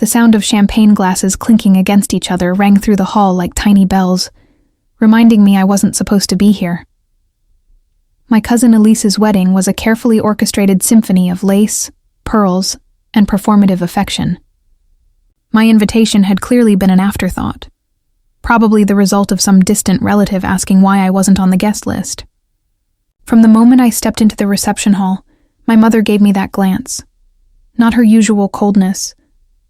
The sound of champagne glasses clinking against each other rang through the hall like tiny bells, reminding me I wasn't supposed to be here. My cousin Elise's wedding was a carefully orchestrated symphony of lace, pearls, and performative affection. My invitation had clearly been an afterthought, probably the result of some distant relative asking why I wasn't on the guest list. From the moment I stepped into the reception hall, my mother gave me that glance. Not her usual coldness,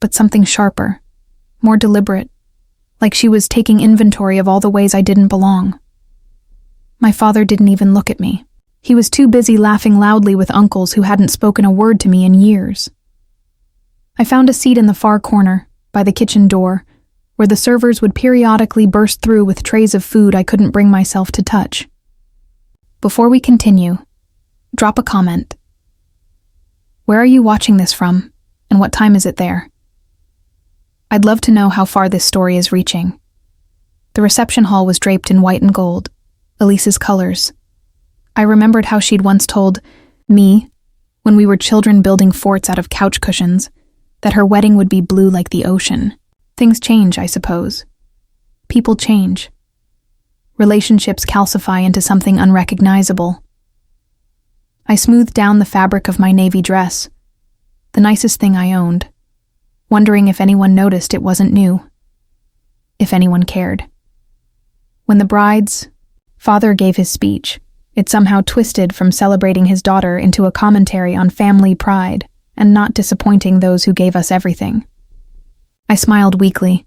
but something sharper, more deliberate, like she was taking inventory of all the ways I didn't belong. My father didn't even look at me. He was too busy laughing loudly with uncles who hadn't spoken a word to me in years. I found a seat in the far corner, by the kitchen door, where the servers would periodically burst through with trays of food I couldn't bring myself to touch. Before we continue, drop a comment. Where are you watching this from, and what time is it there? I'd love to know how far this story is reaching. The reception hall was draped in white and gold, Elise's colors. I remembered how she'd once told me, when we were children building forts out of couch cushions, that her wedding would be blue like the ocean. Things change, I suppose. People change. Relationships calcify into something unrecognizable. I smoothed down the fabric of my navy dress, the nicest thing I owned, wondering if anyone noticed it wasn't new, if anyone cared. When the bride's father gave his speech, it somehow twisted from celebrating his daughter into a commentary on family pride and not disappointing those who gave us everything. I smiled weakly,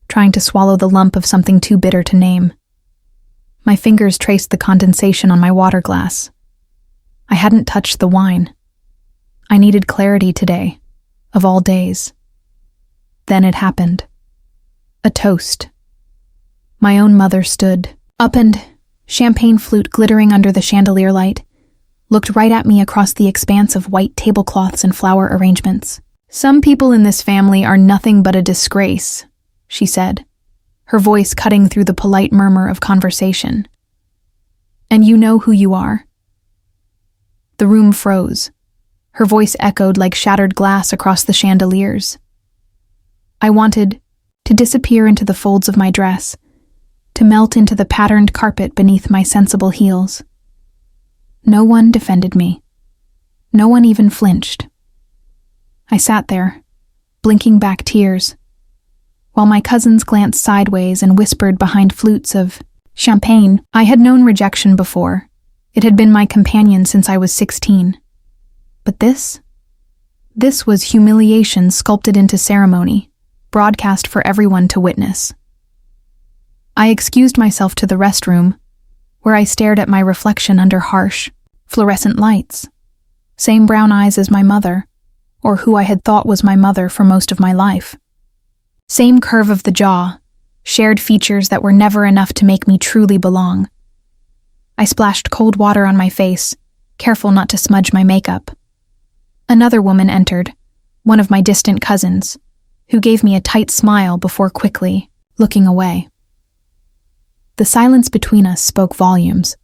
trying to swallow the lump of something too bitter to name. My fingers traced the condensation on my water glass. I hadn't touched the wine. I needed clarity today, of all days. Then it happened. A toast. My own mother stood up and, champagne flute glittering under the chandelier light, looked right at me across the expanse of white tablecloths and flower arrangements. "Some people in this family are nothing but a disgrace," she said, her voice cutting through the polite murmur of conversation. "And you know who you are." The room froze. Her voice echoed like shattered glass across the chandeliers. I wanted to disappear into the folds of my dress, to melt into the patterned carpet beneath my sensible heels. No one defended me. No one even flinched. I sat there, blinking back tears, while my cousins glanced sideways and whispered behind flutes of champagne. I had known rejection before. It had been my companion since I was 16. But this was humiliation sculpted into ceremony, broadcast for everyone to witness. I excused myself to the restroom, where I stared at my reflection under harsh, fluorescent lights. Same brown eyes as my mother, or who I had thought was my mother for most of my life. Same curve of the jaw, shared features that were never enough to make me truly belong. I splashed cold water on my face, careful not to smudge my makeup. Another woman entered, one of my distant cousins, who gave me a tight smile before quickly looking away. The silence between us spoke volumes.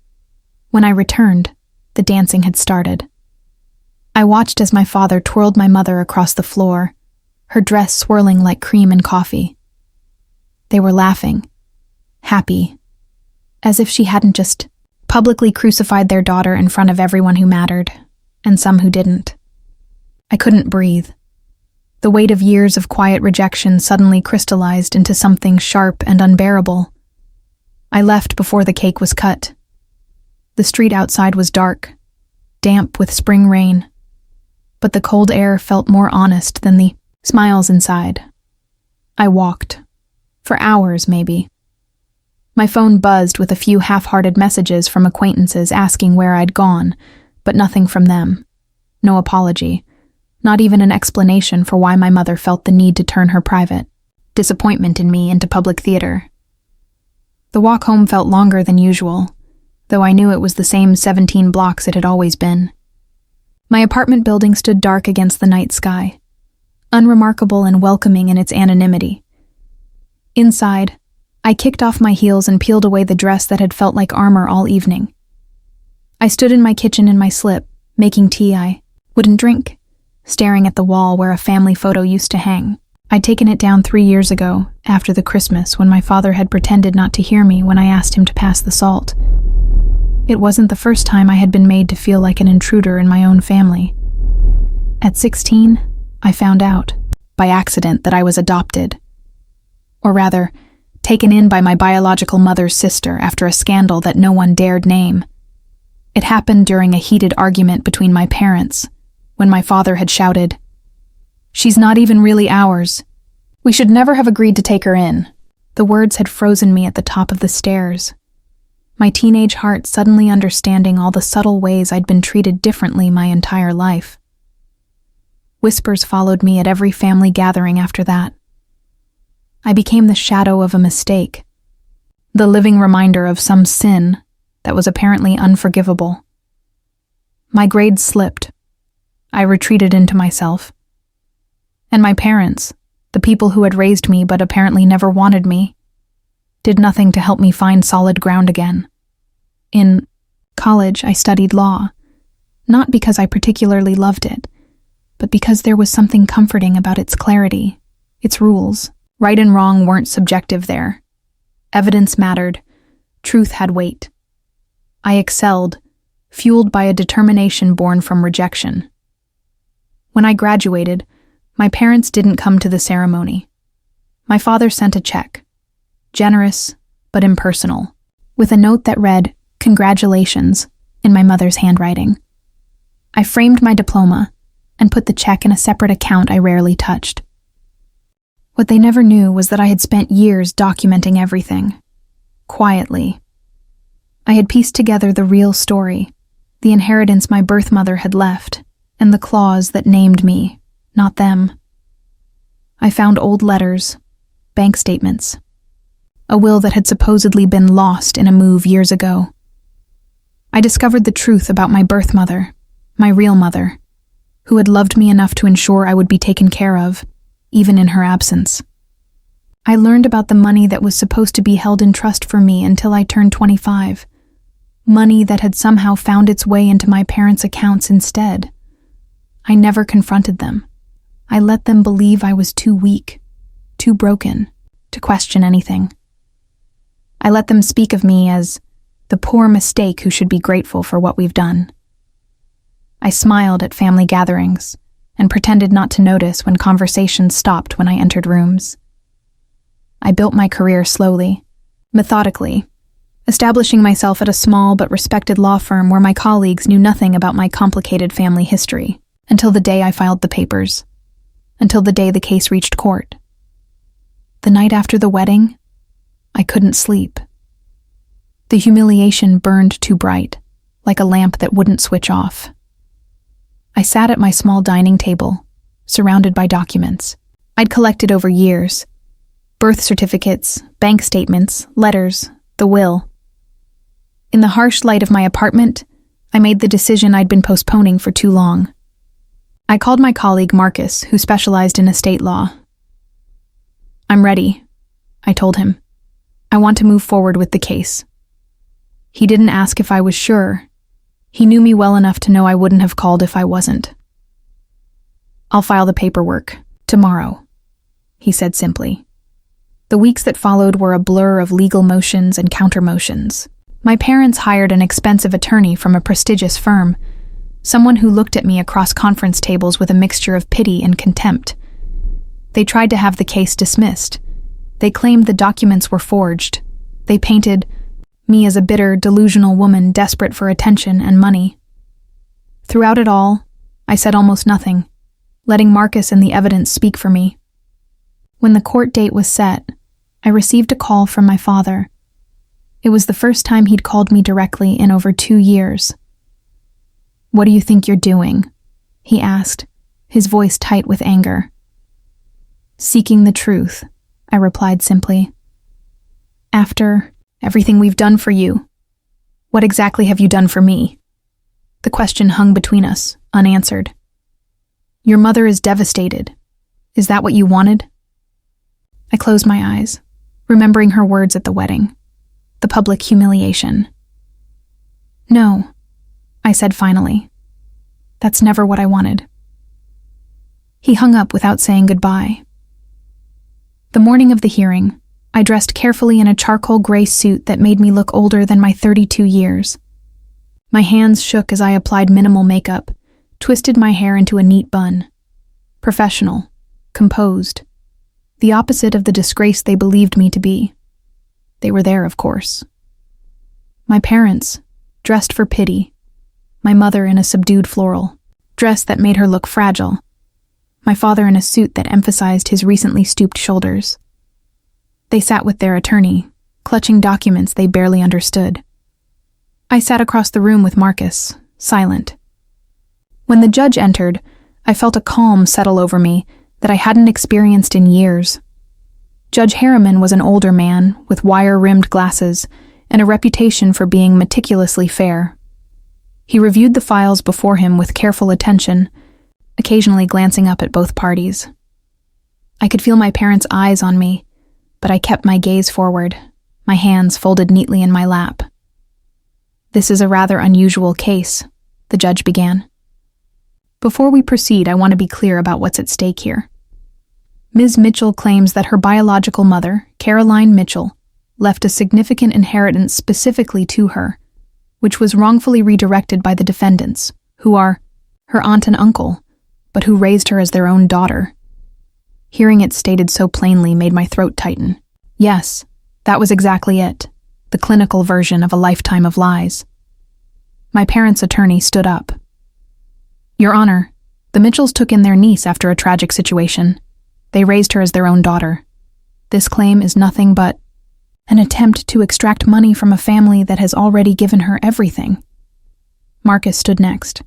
When I returned, the dancing had started. I watched as my father twirled my mother across the floor, her dress swirling like cream and coffee. They were laughing, happy, as if she hadn't just publicly crucified their daughter in front of everyone who mattered, and some who didn't. I couldn't breathe. The weight of years of quiet rejection suddenly crystallized into something sharp and unbearable. I left before the cake was cut. The street outside was dark, damp with spring rain, but the cold air felt more honest than the smiles inside. I walked. For hours, maybe. My phone buzzed with a few half-hearted messages from acquaintances asking where I'd gone, but nothing from them. No apology. Not even an explanation for why my mother felt the need to turn her private disappointment in me into public theater. The walk home felt longer than usual, though I knew it was the same 17 blocks it had always been. My apartment building stood dark against the night sky, unremarkable and welcoming in its anonymity. Inside, I kicked off my heels and peeled away the dress that had felt like armor all evening. I stood in my kitchen in my slip, making tea I wouldn't drink, staring at the wall where a family photo used to hang. I'd taken it down 3 years ago, after the Christmas, when my father had pretended not to hear me when I asked him to pass the salt. It wasn't the first time I had been made to feel like an intruder in my own family. At 16, I found out, by accident, that I was adopted. Or rather, taken in by my biological mother's sister after a scandal that no one dared name. It happened during a heated argument between my parents, when my father had shouted, "She's not even really ours. We should never have agreed to take her in." The words had frozen me at the top of the stairs, my teenage heart suddenly understanding all the subtle ways I'd been treated differently my entire life. Whispers followed me at every family gathering after that. I became the shadow of a mistake, the living reminder of some sin that was apparently unforgivable. My grades slipped. I retreated into myself. And my parents, the people who had raised me but apparently never wanted me, did nothing to help me find solid ground again. In college, I studied law, not because I particularly loved it, but because there was something comforting about its clarity, its rules. Right and wrong weren't subjective there. Evidence mattered. Truth had weight. I excelled, fueled by a determination born from rejection. When I graduated, my parents didn't come to the ceremony. My father sent a check, generous but impersonal, with a note that read, "Congratulations," in my mother's handwriting. I framed my diploma and put the check in a separate account I rarely touched. What they never knew was that I had spent years documenting everything, quietly. I had pieced together the real story, the inheritance my birth mother had left, and the clause that named me, not them. I found old letters, bank statements, a will that had supposedly been lost in a move years ago. I discovered the truth about my birth mother, my real mother, who had loved me enough to ensure I would be taken care of, even in her absence. I learned about the money that was supposed to be held in trust for me until I turned 25. Money that had somehow found its way into my parents' accounts instead. I never confronted them. I let them believe I was too weak, too broken, to question anything. I let them speak of me as the poor mistake who should be grateful for what we've done. I smiled at family gatherings and pretended not to notice when conversations stopped when I entered rooms. I built my career slowly, methodically, establishing myself at a small but respected law firm where my colleagues knew nothing about my complicated family history, until the day I filed the papers, until the day the case reached court. The night after the wedding, I couldn't sleep. The humiliation burned too bright, like a lamp that wouldn't switch off. I sat at my small dining table, surrounded by documents I'd collected over years. Birth certificates, bank statements, letters, the will. In the harsh light of my apartment, I made the decision I'd been postponing for too long. I called my colleague Marcus, who specialized in estate law. "I'm ready," I told him. "I want to move forward with the case." He didn't ask if I was sure. He knew me well enough to know I wouldn't have called if I wasn't. "I'll file the paperwork tomorrow," he said simply. The weeks that followed were a blur of legal motions and counter-motions. My parents hired an expensive attorney from a prestigious firm, someone who looked at me across conference tables with a mixture of pity and contempt. They tried to have the case dismissed. They claimed the documents were forged. They painted me as a bitter, delusional woman desperate for attention and money. Throughout it all, I said almost nothing, letting Marcus and the evidence speak for me. When the court date was set, I received a call from my father. It was the first time he'd called me directly in over 2 years. "What do you think you're doing?" he asked, his voice tight with anger. "Seeking the truth," I replied simply. "After everything we've done for you, what exactly have you done for me?" The question hung between us, unanswered. "Your mother is devastated. Is that what you wanted?" I closed my eyes, remembering her words at the wedding, the public humiliation. "No," I said finally. "That's never what I wanted." He hung up without saying goodbye. The morning of the hearing, I dressed carefully in a charcoal gray suit that made me look older than my 32 years. My hands shook as I applied minimal makeup, twisted my hair into a neat bun. Professional, composed. The opposite of the disgrace they believed me to be. They were there, of course. My parents, dressed for pity. My mother in a subdued floral dress that made her look fragile. My father in a suit that emphasized his recently stooped shoulders. They sat with their attorney, clutching documents they barely understood. I sat across the room with Marcus, silent. When the judge entered, I felt a calm settle over me that I hadn't experienced in years. Judge Harriman was an older man with wire-rimmed glasses and a reputation for being meticulously fair. He reviewed the files before him with careful attention, occasionally glancing up at both parties. I could feel my parents' eyes on me, but I kept my gaze forward, my hands folded neatly in my lap. "This is a rather unusual case," the judge began. "Before we proceed, I want to be clear about what's at stake here. Ms. Mitchell claims that her biological mother, Caroline Mitchell, left a significant inheritance specifically to her, which was wrongfully redirected by the defendants, who are her aunt and uncle, but who raised her as their own daughter." Hearing it stated so plainly made my throat tighten. Yes, that was exactly it, the clinical version of a lifetime of lies. My parents' attorney stood up. "Your Honor, the Mitchells took in their niece after a tragic situation. They raised her as their own daughter. This claim is nothing but an attempt to extract money from a family that has already given her everything." Marcus stood next.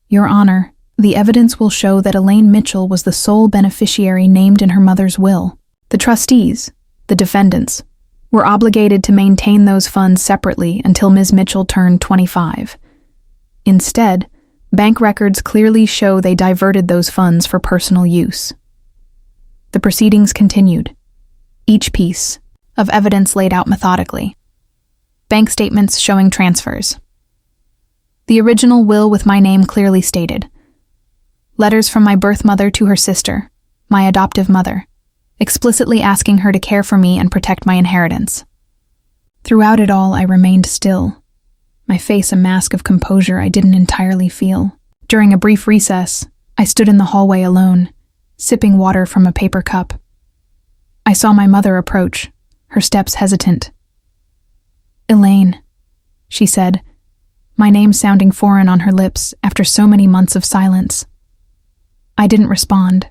"Your Honor, the evidence will show that Elaine Mitchell was the sole beneficiary named in her mother's will. The trustees, the defendants, were obligated to maintain those funds separately until Ms. Mitchell turned 25. Instead, bank records clearly show they diverted those funds for personal use." The proceedings continued, each piece of evidence laid out methodically. Bank statements showing transfers. The original will with my name clearly stated. Letters from my birth mother to her sister, my adoptive mother, explicitly asking her to care for me and protect my inheritance. Throughout it all, I remained still, my face a mask of composure I didn't entirely feel. During a brief recess, I stood in the hallway alone, sipping water from a paper cup. I saw my mother approach, her steps hesitant. "Elaine," she said, my name sounding foreign on her lips after so many months of silence. I didn't respond,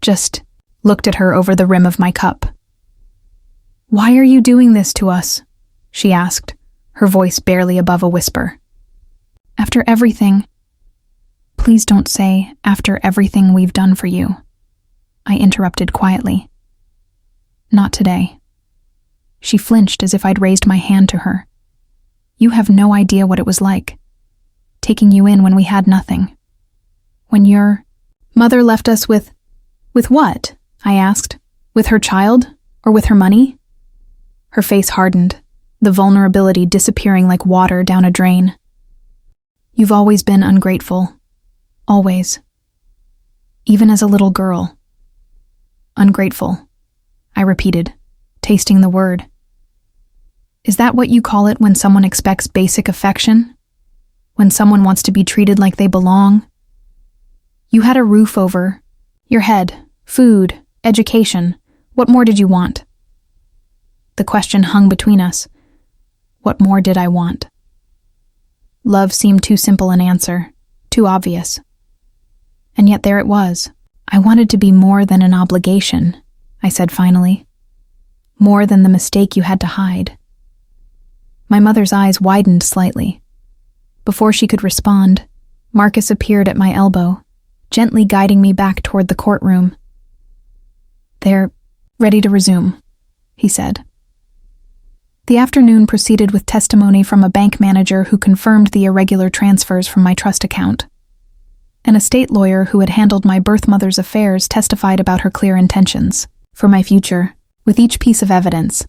just looked at her over the rim of my cup. "Why are you doing this to us?" she asked, her voice barely above a whisper. "After everything—" "Please don't say, after everything we've done for you," I interrupted quietly. "Not today." She flinched as if I'd raised my hand to her. "You have no idea what it was like, taking you in when we had nothing. When your mother left us with what?" I asked. "With her child, or with her money?" Her face hardened, the vulnerability disappearing like water down a drain. "You've always been ungrateful. Always. Even as a little girl." "Ungrateful," I repeated, tasting the word. "Is that what you call it when someone expects basic affection? When someone wants to be treated like they belong? You had a roof over your head, food, education. What more did you want?" The question hung between us. What more did I want? Love seemed too simple an answer, too obvious. And yet there it was. "I wanted to be more than an obligation," I said finally. "More than the mistake you had to hide." My mother's eyes widened slightly. Before she could respond, Marcus appeared at my elbow, gently guiding me back toward the courtroom. "They're ready to resume," he said. The afternoon proceeded with testimony from a bank manager who confirmed the irregular transfers from my trust account. An estate lawyer who had handled my birth mother's affairs testified about her clear intentions for my future. With each piece of evidence,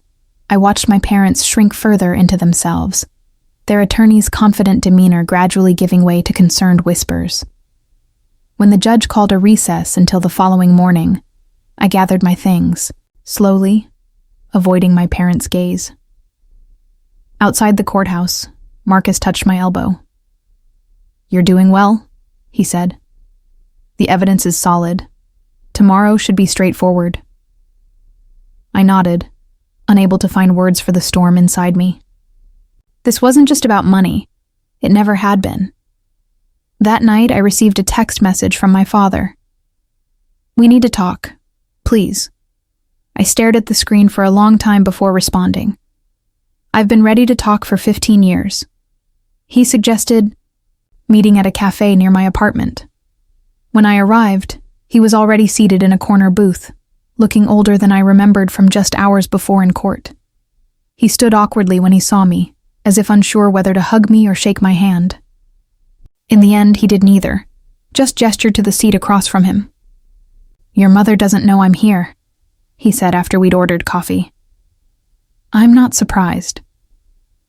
I watched my parents shrink further into themselves, their attorney's confident demeanor gradually giving way to concerned whispers. When the judge called a recess until the following morning, I gathered my things, slowly, avoiding my parents' gaze. Outside the courthouse, Marcus touched my elbow. "You're doing well," he said. "The evidence is solid. Tomorrow should be straightforward." I nodded, unable to find words for the storm inside me. This wasn't just about money. It never had been. That night, I received a text message from my father. "We need to talk. Please." I stared at the screen for a long time before responding. I've been ready to talk for 15 years. He suggested meeting at a cafe near my apartment. When I arrived, he was already seated in a corner booth, looking older than I remembered from just hours before in court. He stood awkwardly when he saw me, as if unsure whether to hug me or shake my hand. In the end, he did neither, just gestured to the seat across from him. "Your mother doesn't know I'm here," he said after we'd ordered coffee. I'm not surprised.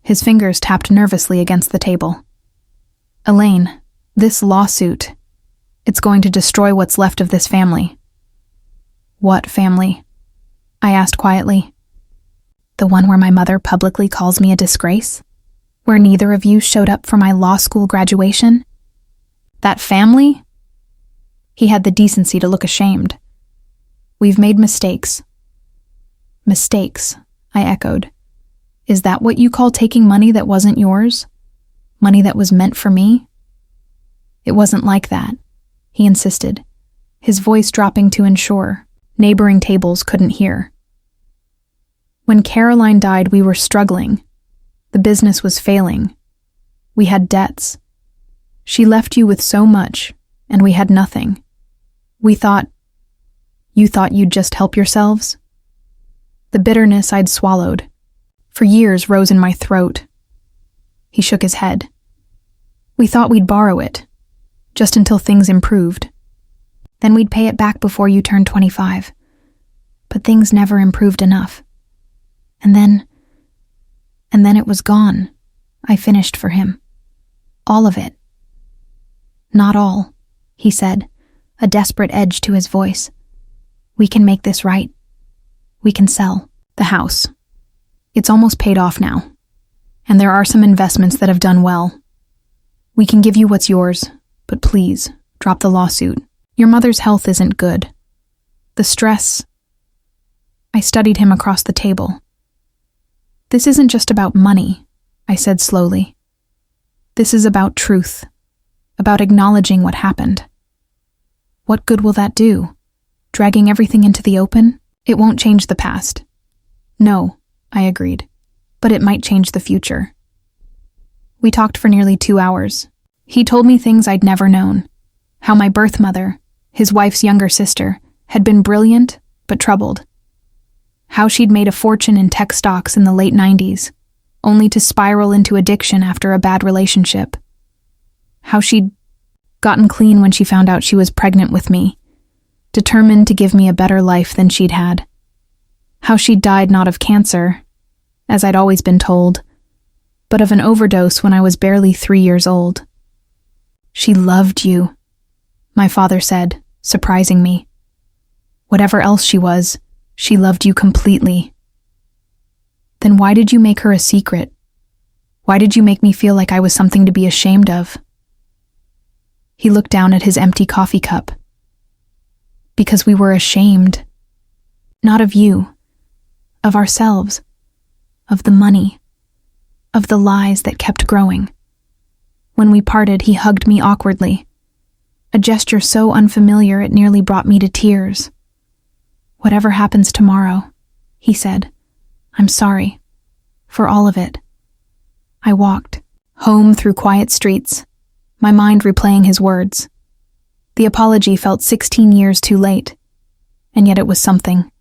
His fingers tapped nervously against the table. "Elaine, this lawsuit, it's going to destroy what's left of this family." "What family?" I asked quietly. "The one where my mother publicly calls me a disgrace? Where neither of you showed up for my law school graduation? That family?" He had the decency to look ashamed. "We've made mistakes." "Mistakes," I echoed. "Is that what you call taking money that wasn't yours? Money that was meant for me?" "It wasn't like that," he insisted, his voice dropping to ensure neighboring tables couldn't hear. "When Caroline died, we were struggling. The business was failing. We had debts. She left you with so much, and we had nothing. We thought... You thought you'd just help yourselves?" The bitterness I'd swallowed for years rose in my throat. He shook his head. "We thought we'd borrow it, just until things improved. Then we'd pay it back before you turned 25. But things never improved enough. And then it was gone. I finished for him. All of it." "Not all," he said, a desperate edge to his voice. "We can make this right. We can sell the house. It's almost paid off now, and there are some investments that have done well. We can give you what's yours, but please, drop the lawsuit. Your mother's health isn't good. The stress..." I studied him across the table. "This isn't just about money," I said slowly. "This is about truth, about acknowledging what happened. What good will that do? Dragging everything into the open? It won't change the past." "No," I agreed, "but it might change the future." We talked for nearly 2 hours. He told me things I'd never known. How my birth mother, his wife's younger sister, had been brilliant but troubled. How she'd made a fortune in tech stocks in the late 90s, only to spiral into addiction after a bad relationship. How she'd gotten clean when she found out she was pregnant with me, determined to give me a better life than she'd had. How she'd died not of cancer, as I'd always been told, but of an overdose when I was barely 3 years old. "She loved you," my father said, surprising me. "Whatever else she was, she loved you completely." "Then why did you make her a secret? Why did you make me feel like I was something to be ashamed of?" He looked down at his empty coffee cup. "Because we were ashamed. Not of you. Of ourselves. Of the money. Of the lies that kept growing." When we parted, he hugged me awkwardly, a gesture so unfamiliar it nearly brought me to tears. "Whatever happens tomorrow," he said, "I'm sorry. For all of it." I walked home through quiet streets, my mind replaying his words. The apology felt 16 years too late, and yet it was something.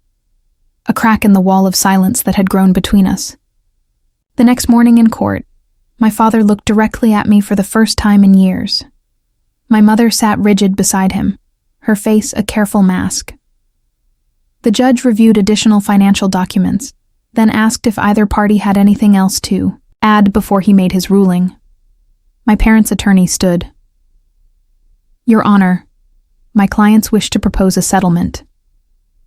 A crack in the wall of silence that had grown between us. The next morning in court, my father looked directly at me for the first time in years. My mother sat rigid beside him, her face a careful mask. The judge reviewed additional financial documents, then asked if either party had anything else to add before he made his ruling. My parents' attorney stood. "Your Honor, my clients wish to propose a settlement."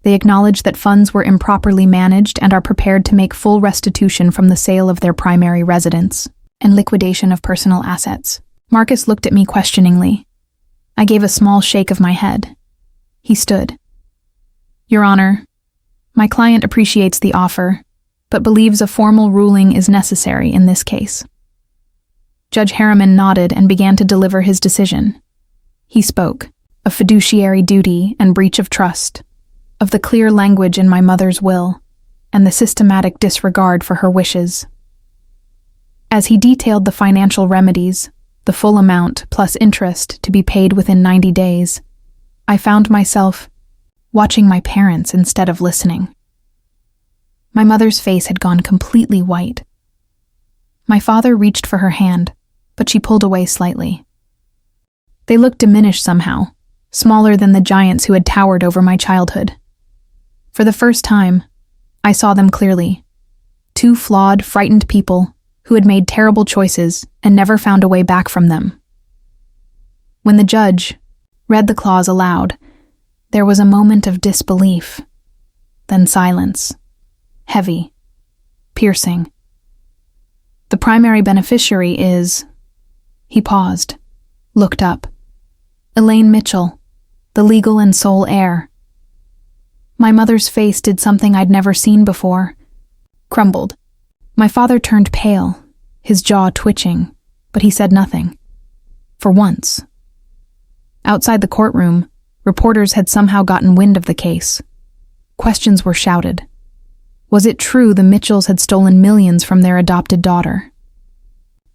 They acknowledge that funds were improperly managed and are prepared to make full restitution from the sale of their primary residence and liquidation of personal assets. Marcus looked at me questioningly. I gave a small shake of my head. He stood. Your Honor, my client appreciates the offer, but believes a formal ruling is necessary in this case. Judge Harriman nodded and began to deliver his decision. He spoke of fiduciary duty and breach of trust, of the clear language in my mother's will, and the systematic disregard for her wishes. As he detailed the financial remedies, the full amount plus interest to be paid within 90 days, I found myself watching my parents instead of listening. My mother's face had gone completely white. My father reached for her hand, but she pulled away slightly. They looked diminished somehow, smaller than the giants who had towered over my childhood. For the first time, I saw them clearly. Two flawed, frightened people who had made terrible choices and never found a way back from them. When the judge read the clause aloud, there was a moment of disbelief, then silence, heavy, piercing. The primary beneficiary is... He paused, looked up. Elaine Mitchell, the legal and sole heir. My mother's face did something I'd never seen before. Crumbled. My father turned pale, his jaw twitching, but he said nothing. For once. Outside the courtroom, reporters had somehow gotten wind of the case. Questions were shouted. Was it true the Mitchells had stolen millions from their adopted daughter?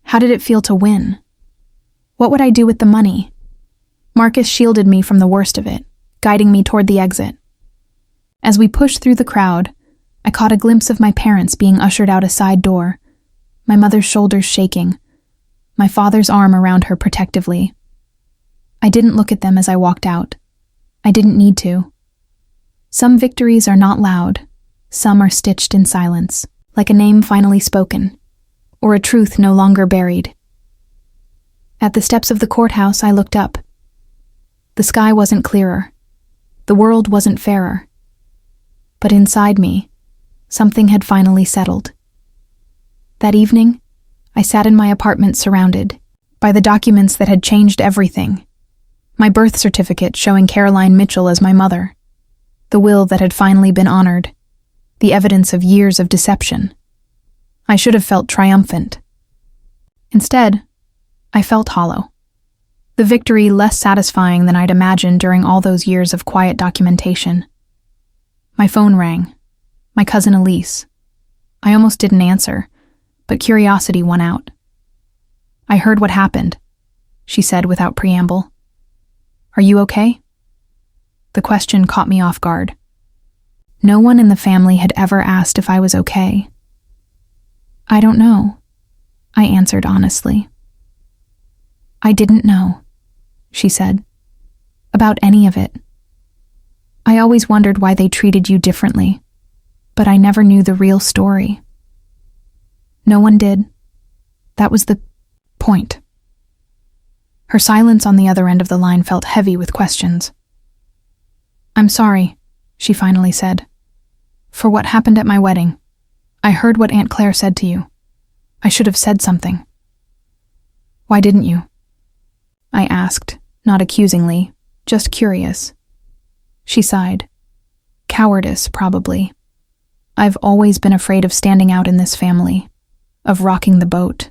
How did it feel to win? What would I do with the money? Marcus shielded me from the worst of it, guiding me toward the exit. As we pushed through the crowd, I caught a glimpse of my parents being ushered out a side door, my mother's shoulders shaking, my father's arm around her protectively. I didn't look at them as I walked out. I didn't need to. Some victories are not loud. Some are stitched in silence, like a name finally spoken, or a truth no longer buried. At the steps of the courthouse, I looked up. The sky wasn't clearer. The world wasn't fairer. But inside me, something had finally settled. That evening, I sat in my apartment surrounded by the documents that had changed everything. My birth certificate showing Caroline Mitchell as my mother. The will that had finally been honored. The evidence of years of deception. I should have felt triumphant. Instead, I felt hollow. The victory less satisfying than I'd imagined during all those years of quiet documentation. My phone rang. My cousin Elise. I almost didn't answer, but curiosity won out. I heard what happened, she said without preamble. Are you okay? The question caught me off guard. No one in the family had ever asked if I was okay. I don't know, I answered honestly. I didn't know, she said, about any of it. I always wondered why they treated you differently, but I never knew the real story. No one did. That was the point. Her silence on the other end of the line felt heavy with questions. I'm sorry, she finally said, for what happened at my wedding. I heard what Aunt Claire said to you. I should have said something. Why didn't you? I asked, not accusingly, just curious. She sighed. Cowardice, probably. I've always been afraid of standing out in this family, of rocking the boat.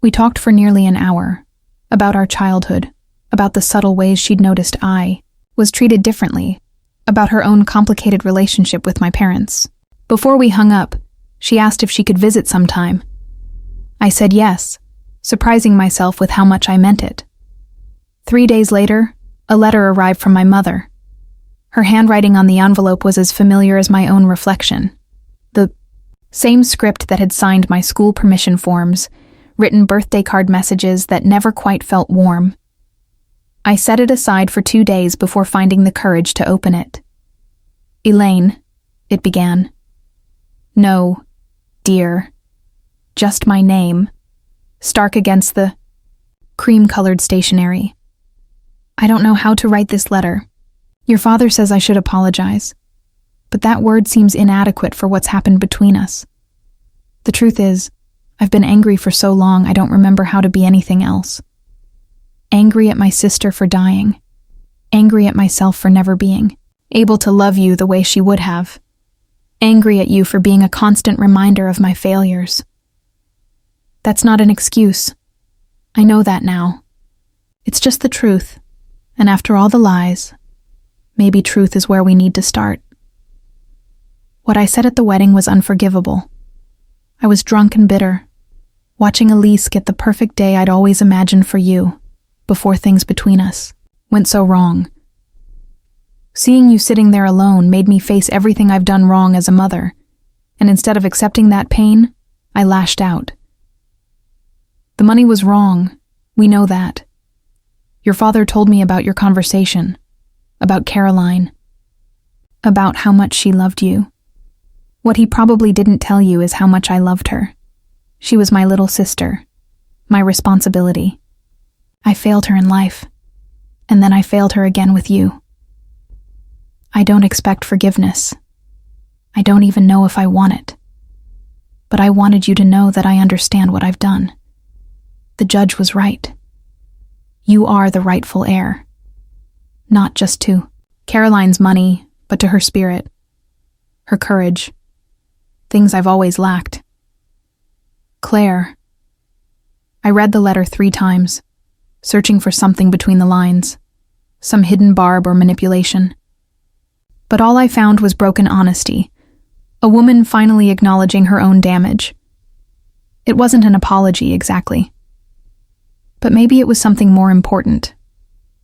We talked for nearly an hour, about our childhood, about the subtle ways she'd noticed I was treated differently, about her own complicated relationship with my parents. Before we hung up, she asked if she could visit sometime. I said yes, surprising myself with how much I meant it. 3 days later, a letter arrived from my mother. Her handwriting on the envelope was as familiar as my own reflection. The same script that had signed my school permission forms, written birthday card messages that never quite felt warm. I set it aside for 2 days before finding the courage to open it. Elaine, it began. No, dear. Just my name. Stark against the cream-colored stationery. I don't know how to write this letter. Your father says I should apologize, but that word seems inadequate for what's happened between us. The truth is, I've been angry for so long I don't remember how to be anything else. Angry at my sister for dying. Angry at myself for never being able to love you the way she would have. Angry at you for being a constant reminder of my failures. That's not an excuse. I know that now. It's just the truth, and after all the lies, maybe truth is where we need to start. What I said at the wedding was unforgivable. I was drunk and bitter, watching Elise get the perfect day I'd always imagined for you, before things between us went so wrong. Seeing you sitting there alone made me face everything I've done wrong as a mother, and instead of accepting that pain, I lashed out. The money was wrong, we know that. Your father told me about your conversation, about Caroline, about how much she loved you. What he probably didn't tell you is how much I loved her. She was my little sister, my responsibility. I failed her in life, and then I failed her again with you. I don't expect forgiveness. I don't even know if I want it. But I wanted you to know that I understand what I've done. The judge was right. You are the rightful heir. Not just to Caroline's money, but to her spirit, her courage, things I've always lacked. Claire. I read the letter 3 times, searching for something between the lines, some hidden barb or manipulation. But all I found was broken honesty, a woman finally acknowledging her own damage. It wasn't an apology, exactly. But maybe it was something more important.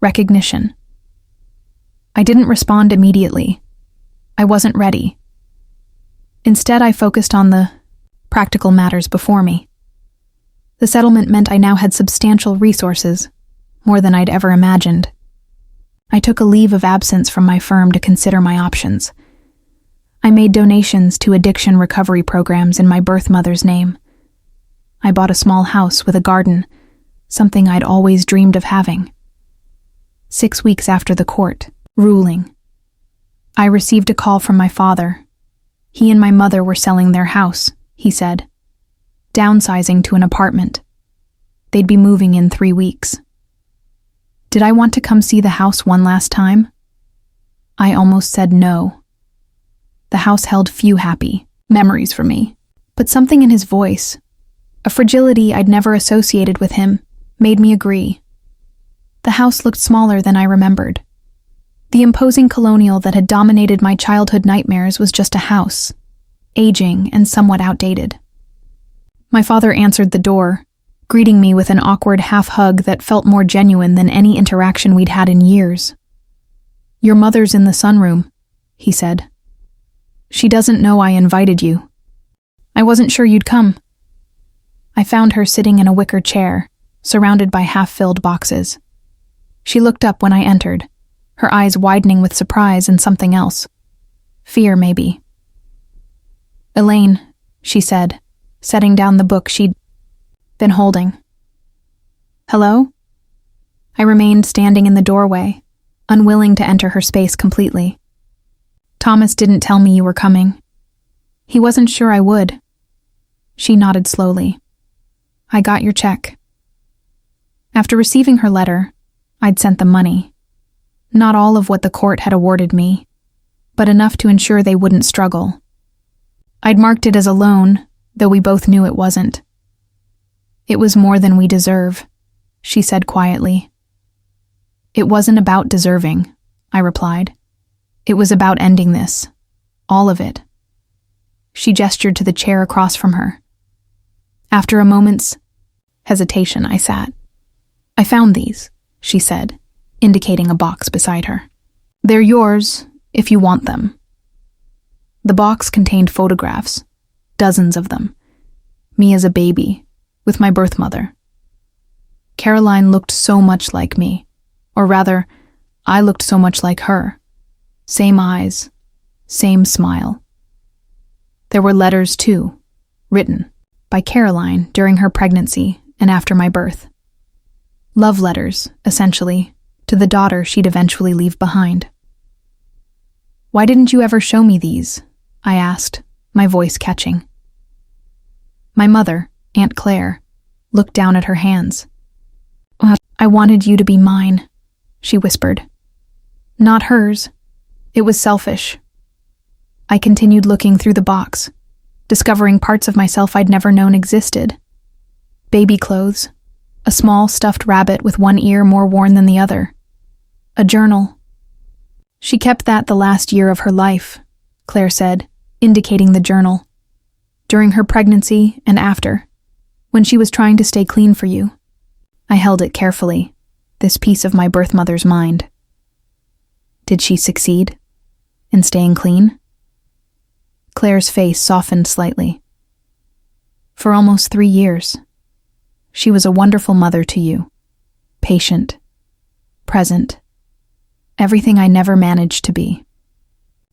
Recognition. I didn't respond immediately. I wasn't ready. Instead, I focused on the practical matters before me. The settlement meant I now had substantial resources, more than I'd ever imagined. I took a leave of absence from my firm to consider my options. I made donations to addiction recovery programs in my birth mother's name. I bought a small house with a garden, something I'd always dreamed of having. 6 weeks after the court ruling, I received a call from my father. He and my mother were selling their house, he said, downsizing to an apartment. They'd be moving in 3 weeks. Did I want to come see the house one last time? I almost said no. The house held few happy memories for me, but something in his voice, a fragility I'd never associated with him, made me agree. The house looked smaller than I remembered. The imposing colonial that had dominated my childhood nightmares was just a house, aging and somewhat outdated. My father answered the door, greeting me with an awkward half-hug that felt more genuine than any interaction we'd had in years. "Your mother's in the sunroom," he said. "She doesn't know I invited you. I wasn't sure you'd come." I found her sitting in a wicker chair, surrounded by half-filled boxes. She looked up when I entered, her eyes widening with surprise and something else. Fear, maybe. "Elaine," she said, setting down the book she'd been holding. "Hello?" I remained standing in the doorway, unwilling to enter her space completely. "Thomas didn't tell me you were coming. He wasn't sure I would." She nodded slowly. "I got your check." After receiving her letter, I'd sent the money. Not all of what the court had awarded me, but enough to ensure they wouldn't struggle. I'd marked it as a loan, though we both knew it wasn't. "It was more than we deserve," she said quietly. "It wasn't about deserving," I replied. "It was about ending this. All of it." She gestured to the chair across from her. After a moment's hesitation, I sat. "I found these," she said, indicating a box beside her. "They're yours, if you want them." The box contained photographs, dozens of them. Me as a baby, with my birth mother. Caroline looked so much like me, or rather, I looked so much like her. Same eyes, same smile. There were letters, too, written by Caroline during her pregnancy and after my birth. Love letters, essentially, to the daughter she'd eventually leave behind. Why didn't you ever show me these? I asked, my voice catching. My mother, Aunt Claire, looked down at her hands. I wanted you to be mine, she whispered. Not hers. It was selfish. I continued looking through the box, discovering parts of myself I'd never known existed. Baby clothes, a small stuffed rabbit with one ear more worn than the other, a journal. She kept that the last year of her life, Claire said, indicating the journal. During her pregnancy and after, when she was trying to stay clean for you. I held it carefully, this piece of my birth mother's mind. Did she succeed in staying clean? Claire's face softened slightly. For almost 3 years, she was a wonderful mother to you, patient, present, everything I never managed to be.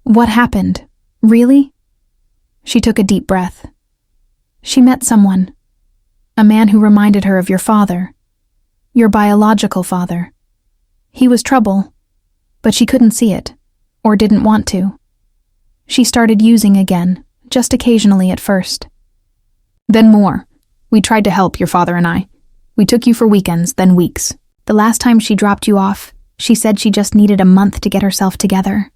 What happened? Really? She took a deep breath. She met someone, a man who reminded her of your father, your biological father. He was trouble, but she couldn't see it, or didn't want to. She started using again, just occasionally at first. Then more. We tried to help, your father and I. We took you for weekends, then weeks. The last time she dropped you off, she said she just needed a month to get herself together.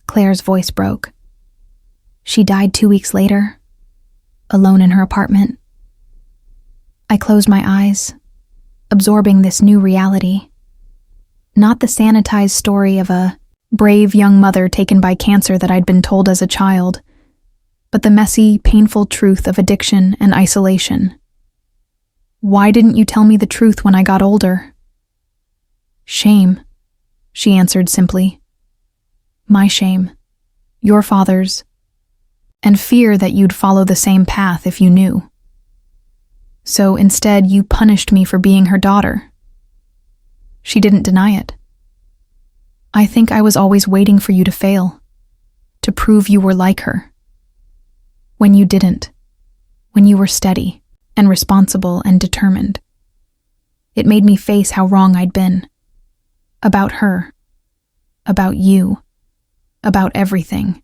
Claire's voice broke. She died 2 weeks later, alone in her apartment. I closed my eyes, absorbing this new reality. Not the sanitized story of a brave young mother taken by cancer that I'd been told as a child, but the messy, painful truth of addiction and isolation. Why didn't you tell me the truth when I got older? Shame, she answered simply. My shame, your father's, and fear that you'd follow the same path if you knew. So instead, you punished me for being her daughter. She didn't deny it. I think I was always waiting for you to fail, to prove you were like her. When you didn't, when you were steady and responsible and determined. It made me face how wrong I'd been. About her, about you, about everything.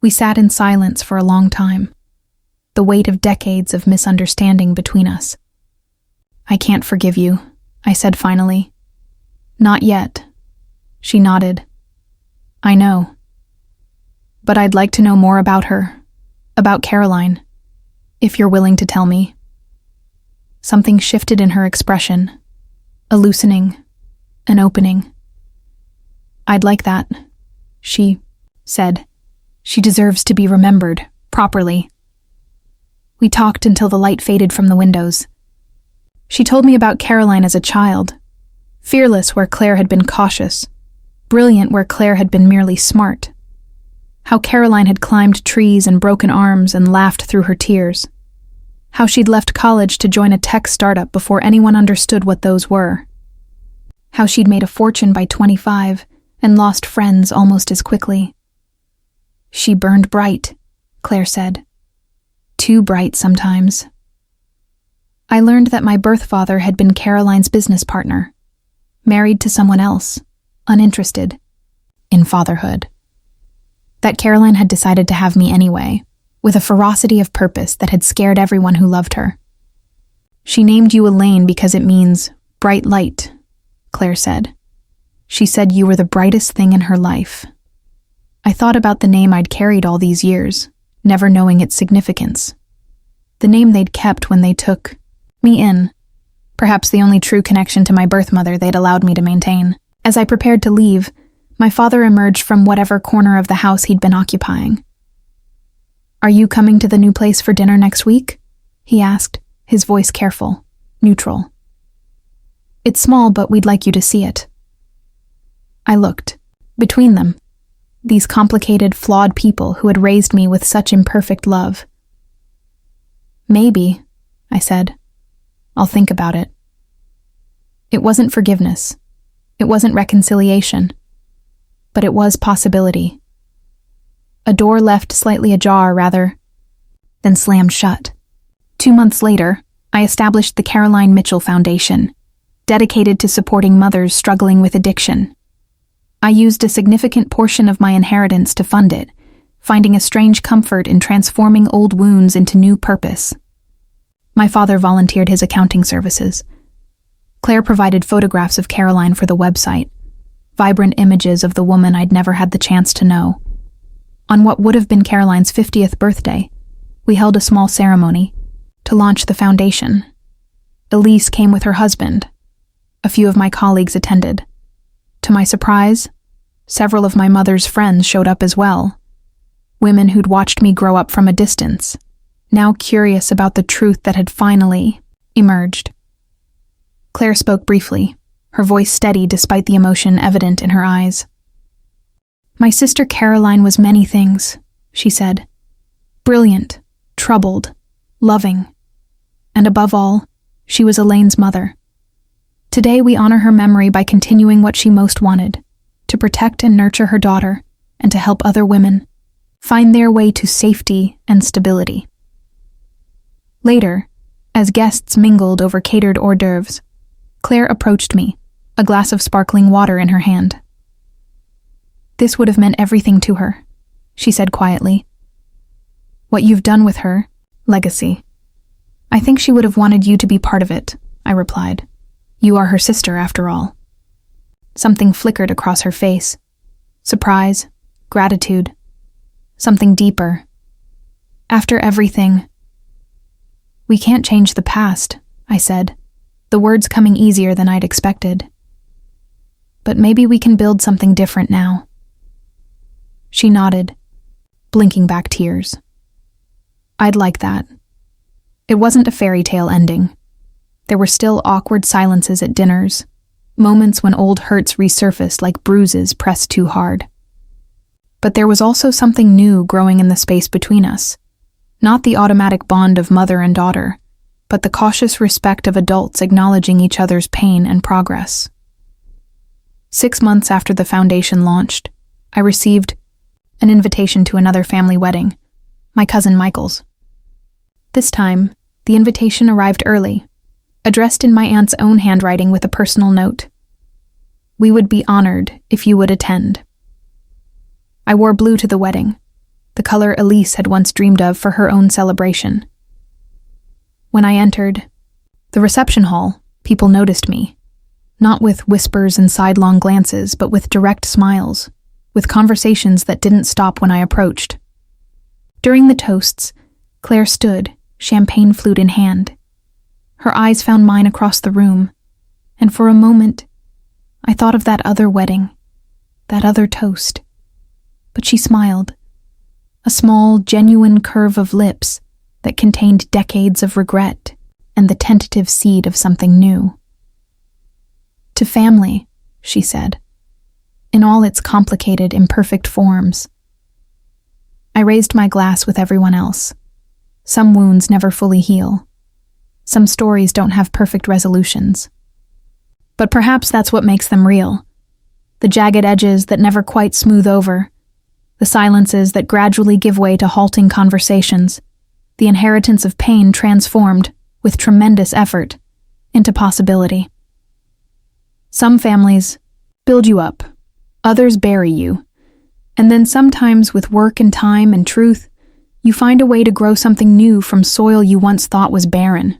We sat in silence for a long time, the weight of decades of misunderstanding between us. I can't forgive you, I said finally. Not yet. She nodded. I know. But I'd like to know more about her, about Caroline, if you're willing to tell me. Something shifted in her expression, a loosening, an opening. I'd like that, she said. She deserves to be remembered, properly. We talked until the light faded from the windows. She told me about Caroline as a child, fearless where Claire had been cautious, brilliant where Claire had been merely smart. How Caroline had climbed trees and broken arms and laughed through her tears. How she'd left college to join a tech startup before anyone understood what those were. How she'd made a fortune by 25 and lost friends almost as quickly. She burned bright, Claire said. Too bright sometimes. I learned that my birth father had been Caroline's business partner, married to someone else, uninterested in fatherhood. That Caroline had decided to have me anyway, with a ferocity of purpose that had scared everyone who loved her. She named you Elaine because it means bright light, Claire said. She said you were the brightest thing in her life. I thought about the name I'd carried all these years, never knowing its significance. The name they'd kept when they took me in, perhaps the only true connection to my birth mother they'd allowed me to maintain. As I prepared to leave, my father emerged from whatever corner of the house he'd been occupying. Are you coming to the new place for dinner next week? He asked, his voice careful, neutral. It's small, but we'd like you to see it. I looked. Between them, these complicated, flawed people who had raised me with such imperfect love. Maybe, I said. I'll think about it. It wasn't forgiveness. It wasn't reconciliation. But it was possibility. A door left slightly ajar, rather, then slammed shut. 2 months later, I established the Caroline Mitchell Foundation, dedicated to supporting mothers struggling with addiction. I used a significant portion of my inheritance to fund it, finding a strange comfort in transforming old wounds into new purpose. My father volunteered his accounting services. Claire provided photographs of Caroline for the website, vibrant images of the woman I'd never had the chance to know. On what would have been Caroline's 50th birthday, we held a small ceremony to launch the foundation. Elise came with her husband. A few of my colleagues attended. To my surprise, several of my mother's friends showed up as well. Women who'd watched me grow up from a distance, now curious about the truth that had finally emerged. Claire spoke briefly, her voice steady despite the emotion evident in her eyes. My sister Caroline was many things, she said. Brilliant, troubled, loving, and above all, she was Elaine's mother. Today we honor her memory by continuing what she most wanted, to protect and nurture her daughter, and to help other women find their way to safety and stability. Later, as guests mingled over catered hors d'oeuvres, Claire approached me, a glass of sparkling water in her hand. This would have meant everything to her, she said quietly. What you've done with her, legacy. I think she would have wanted you to be part of it, I replied. You are her sister, after all. Something flickered across her face. Surprise, gratitude, something deeper. After everything. We can't change the past, I said, the words coming easier than I'd expected. But maybe we can build something different now. She nodded, blinking back tears. I'd like that. It wasn't a fairy tale ending. There were still awkward silences at dinners, moments when old hurts resurfaced like bruises pressed too hard. But there was also something new growing in the space between us. Not the automatic bond of mother and daughter, but the cautious respect of adults acknowledging each other's pain and progress. 6 months after the foundation launched, I received an invitation to another family wedding, my cousin Michael's. This time, the invitation arrived early, addressed in my aunt's own handwriting with a personal note. We would be honored if you would attend. I wore blue to the wedding, the color Elise had once dreamed of for her own celebration. When I entered the reception hall, people noticed me, not with whispers and sidelong glances, but with direct smiles, with conversations that didn't stop when I approached. During the toasts, Claire stood, champagne flute in hand. Her eyes found mine across the room, and for a moment, I thought of that other wedding, that other toast. But she smiled, a small, genuine curve of lips that contained decades of regret and the tentative seed of something new. To family, she said, in all its complicated, imperfect forms. I raised my glass with everyone else. Some wounds never fully heal. Some stories don't have perfect resolutions. But perhaps that's what makes them real. The jagged edges that never quite smooth over, the silences that gradually give way to halting conversations, the inheritance of pain transformed, with tremendous effort, into possibility. Some families build you up, others bury you, and then sometimes with work and time and truth, you find a way to grow something new from soil you once thought was barren.